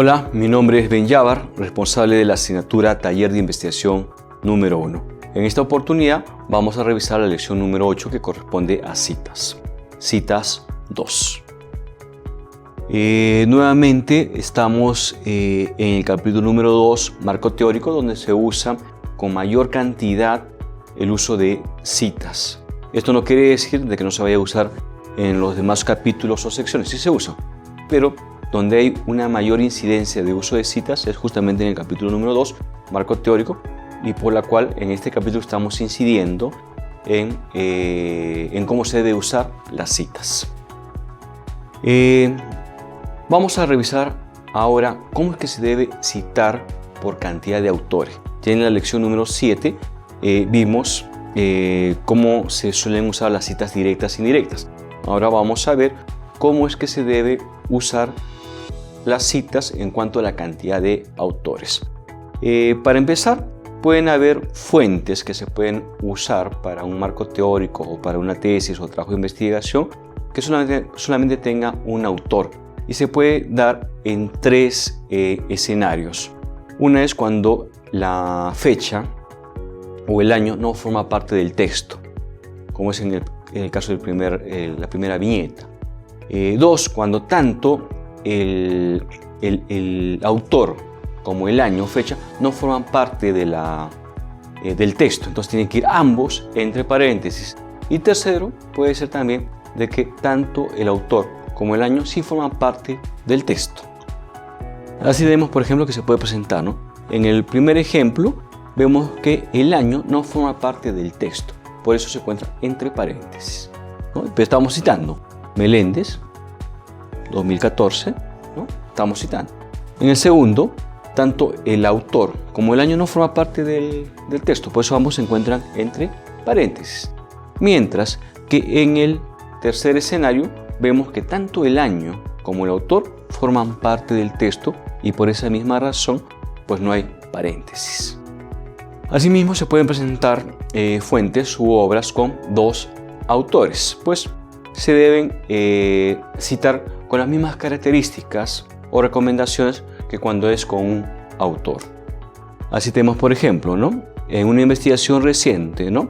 Hola, mi nombre es Ben Yabar, responsable de la asignatura Taller de Investigación número 1. En esta oportunidad vamos a revisar la lección número 8 que corresponde a citas. Citas 2. Nuevamente estamos en el capítulo número 2, marco teórico, donde se usa con mayor cantidad el uso de citas. Esto no quiere decir de que no se vaya a usar en los demás capítulos o secciones, sí se usa, pero donde hay una mayor incidencia de uso de citas es justamente en el capítulo número 2, marco teórico, y por la cual en este capítulo estamos incidiendo en cómo se debe usar las citas. Vamos a revisar ahora cómo es que se debe citar por cantidad de autores. Ya en la lección número 7 vimos cómo se suelen usar las citas directas e indirectas. Ahora vamos a ver cómo es que se debe usar las citas en cuanto a la cantidad de autores. Para empezar, pueden haber fuentes que se pueden usar para un marco teórico o para una tesis o trabajo de investigación que solamente tenga un autor, y se puede dar en tres escenarios. Una es cuando la fecha o el año no forma parte del texto, como es en el caso de la primera viñeta. Dos, cuando tanto el autor como el año o fecha no forman parte del texto, entonces tienen que ir ambos entre paréntesis. Y tercero, puede ser también de que tanto el autor como el año sí forman parte del texto. Así vemos, por ejemplo, que se puede presentar, ¿no? En el primer ejemplo vemos que el año no forma parte del texto, por eso se encuentra entre paréntesis, ¿no? Pero estamos citando Meléndez 2014, ¿no? Estamos citando. En el segundo, tanto el autor como el año no forma parte del texto, por eso ambos se encuentran entre paréntesis. Mientras que en el tercer escenario vemos que tanto el año como el autor forman parte del texto y por esa misma razón pues no hay paréntesis. Asimismo se pueden presentar fuentes u obras con dos autores, pues se deben citar con las mismas características o recomendaciones que cuando es con un autor. Así tenemos, por ejemplo, ¿no? En una investigación reciente, ¿no?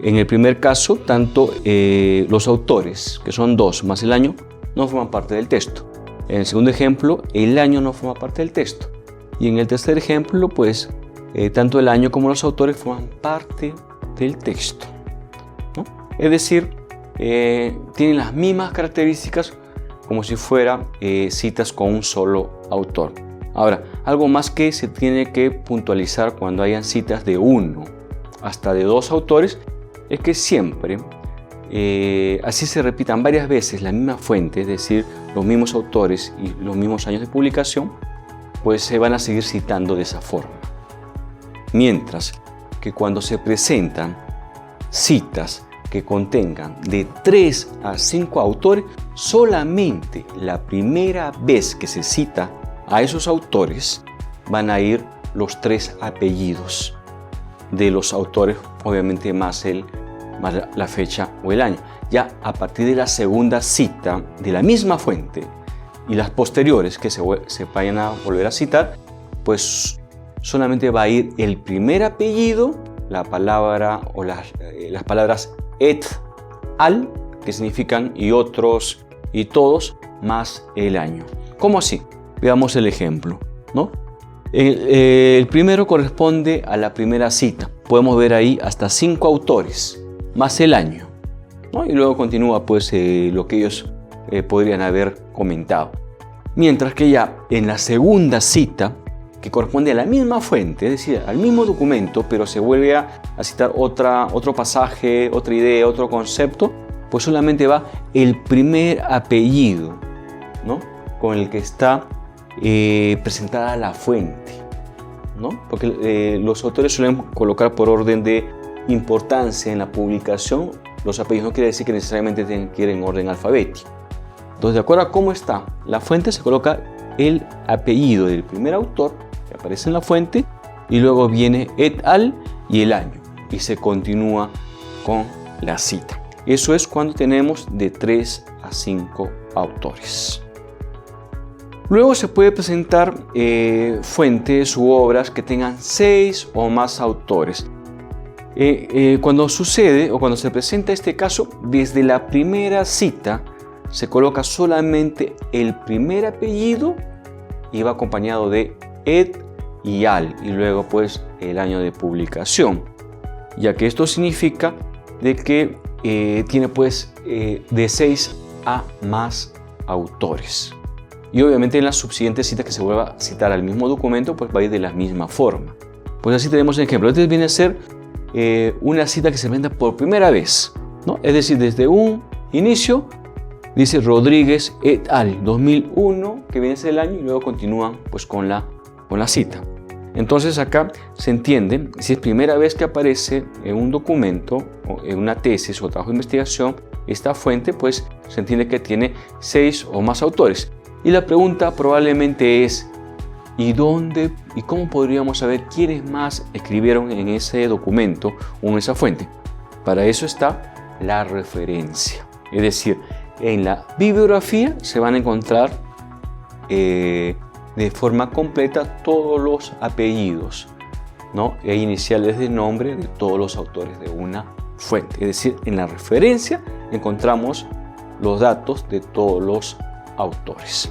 En el primer caso, tanto los autores, que son dos, más el año, no forman parte del texto. En el segundo ejemplo, el año no forma parte del texto. Y en el tercer ejemplo, pues, tanto el año como los autores forman parte del texto, ¿no? Es decir, tienen las mismas características como si fuera citas con un solo autor. Ahora, algo más que se tiene que puntualizar cuando hayan citas de uno hasta de dos autores es que siempre, así se repitan varias veces la misma fuente, es decir, los mismos autores y los mismos años de publicación, pues se van a seguir citando de esa forma. Mientras que cuando se presentan citas que contengan de 3 a 5 autores, solamente la primera vez que se cita a esos autores van a ir los 3 apellidos de los autores, obviamente más la fecha o el año. Ya a partir de la segunda cita de la misma fuente y las posteriores que se vayan a volver a citar, pues solamente va a ir el primer apellido, la palabra o las palabras et al, que significan y otros y todos, más el año. ¿Cómo así? Veamos el ejemplo, ¿no? El primero corresponde a la primera cita. Podemos ver ahí hasta 5 autores, más el año, ¿no? Y luego continúa pues lo que ellos podrían haber comentado. Mientras que ya en la segunda cita, que corresponde a la misma fuente, es decir, al mismo documento, pero se vuelve a citar otro pasaje, otra idea, otro concepto, pues solamente va el primer apellido, ¿no? Con el que está presentada la fuente, ¿no? Porque los autores suelen colocar por orden de importancia en la publicación los apellidos. No quiere decir que necesariamente tienen que ir en orden alfabético. Entonces, de acuerdo a cómo está la fuente, se coloca el apellido del primer autor que aparece en la fuente y luego viene et al y el año y se continúa con la cita. Eso es cuando tenemos de 3 a 5 autores. Luego se puede presentar fuentes u obras que tengan 6 o más autores. Cuando sucede o cuando se presenta este caso, desde la primera cita se coloca solamente el primer apellido y va acompañado de et y al, y luego pues el año de publicación, ya que esto significa de que tiene pues de 6 a más autores. Y obviamente en las subsiguientes citas que se vuelva a citar al mismo documento, pues va a ir de la misma forma. Pues así tenemos un ejemplo. Este viene a ser una cita que se presenta por primera vez, ¿no? Es decir, desde un inicio dice Rodríguez et al. 2001, que viene a ser el año, y luego continúan pues con la cita. Entonces acá se entiende, si es primera vez que aparece en un documento, o en una tesis o trabajo de investigación, esta fuente, pues se entiende que tiene 6 o más autores. Y la pregunta probablemente es, ¿y dónde y cómo podríamos saber quiénes más escribieron en ese documento o en esa fuente? Para eso está la referencia. Es decir, en la bibliografía se van a encontrar de forma completa todos los apellidos, ¿no? E iniciales de nombre de todos los autores de una fuente. Es decir, en la referencia encontramos los datos de todos los autores.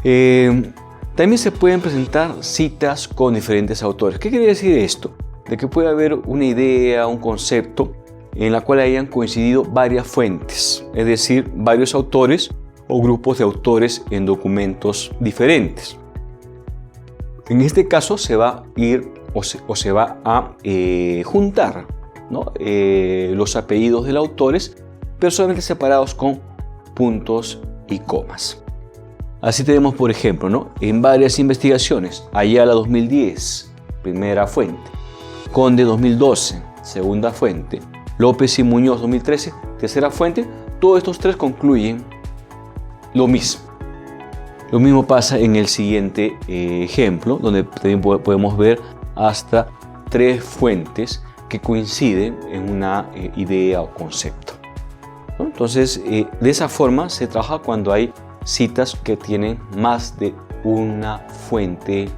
También se pueden presentar citas con diferentes autores. ¿Qué quiere decir esto? De que puede haber una idea, un concepto en la cual hayan coincidido varias fuentes, es decir, varios autores o grupos de autores en documentos diferentes. En este caso se va a ir o se va a juntar, ¿no? Los apellidos de los autores, pero solamente separados con puntos y comas. Así tenemos, por ejemplo, ¿no? En varias investigaciones, Ayala 2010, primera fuente, Conde 2012, segunda fuente, López y Muñoz 2013, tercera fuente. Todos estos tres concluyen lo mismo. Lo mismo pasa en el siguiente ejemplo, donde también podemos ver hasta 3 fuentes que coinciden en una idea o concepto, ¿no? Entonces, de esa forma se trabaja cuando hay citas que tienen más de una fuente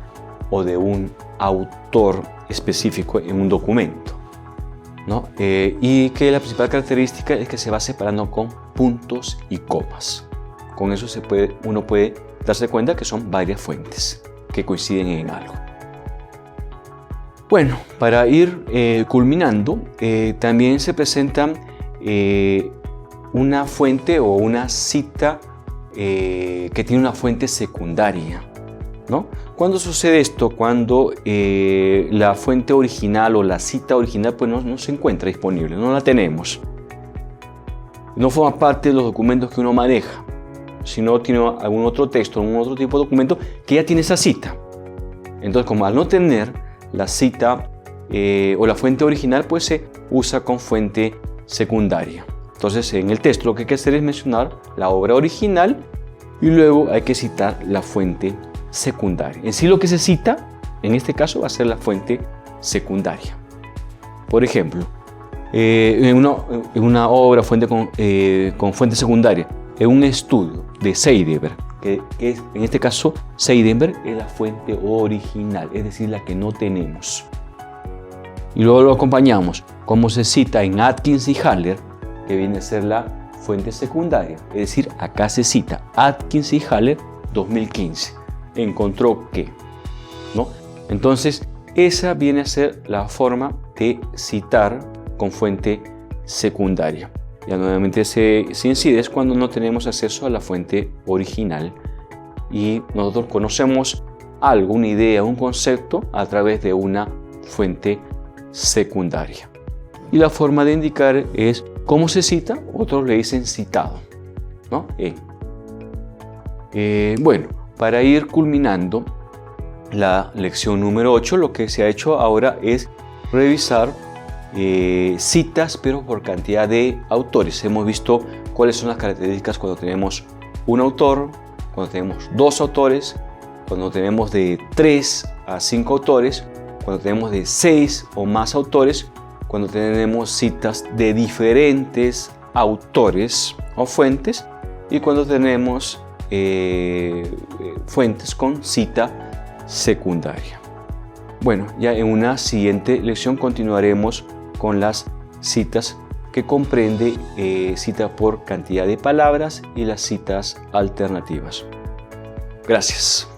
o de un autor específico en un documento, ¿no? Y que la principal característica es que se va separando con puntos y comas. Con eso uno puede darse cuenta que son varias fuentes que coinciden en algo. Bueno, para ir culminando, también se presenta una fuente o una cita que tiene una fuente secundaria, ¿no? ¿Cuándo sucede esto? Cuando la fuente original o la cita original pues no se encuentra disponible, no la tenemos. No forma parte de los documentos que uno maneja, sino tiene algún otro texto, algún otro tipo de documento que ya tiene esa cita. Entonces, como al no tener la cita o la fuente original, pues se usa con fuente secundaria. Entonces, en el texto lo que hay que hacer es mencionar la obra original y luego hay que citar la fuente secundaria. En sí lo que se cita, en este caso, va a ser la fuente secundaria. Por ejemplo, en una obra con fuente secundaria, en un estudio de Seidenberg, que es, en este caso, Seidenberg es la fuente original, es decir, la que no tenemos. Y luego lo acompañamos, como se cita en Atkins y Haller, que viene a ser la fuente secundaria. Es decir, acá se cita Atkins y Haller 2015. Encontró que, ¿no? Entonces, esa viene a ser la forma de citar con fuente secundaria. Ya nuevamente se incide es cuando no tenemos acceso a la fuente original y nosotros conocemos algo, una idea, un concepto a través de una fuente secundaria. Y la forma de indicar es cómo se cita, otros le dicen citado, ¿no? Bueno, para ir culminando la lección número 8, lo que se ha hecho ahora es revisar citas, pero por cantidad de autores. Hemos visto cuáles son las características cuando tenemos un autor, cuando tenemos 2 autores, cuando tenemos de 3 a 5 autores, cuando tenemos de 6 o más autores, cuando tenemos citas de diferentes autores o fuentes y cuando tenemos fuentes con cita secundaria. Bueno, ya en una siguiente lección continuaremos con las citas que comprende cita por cantidad de palabras y las citas alternativas. Gracias.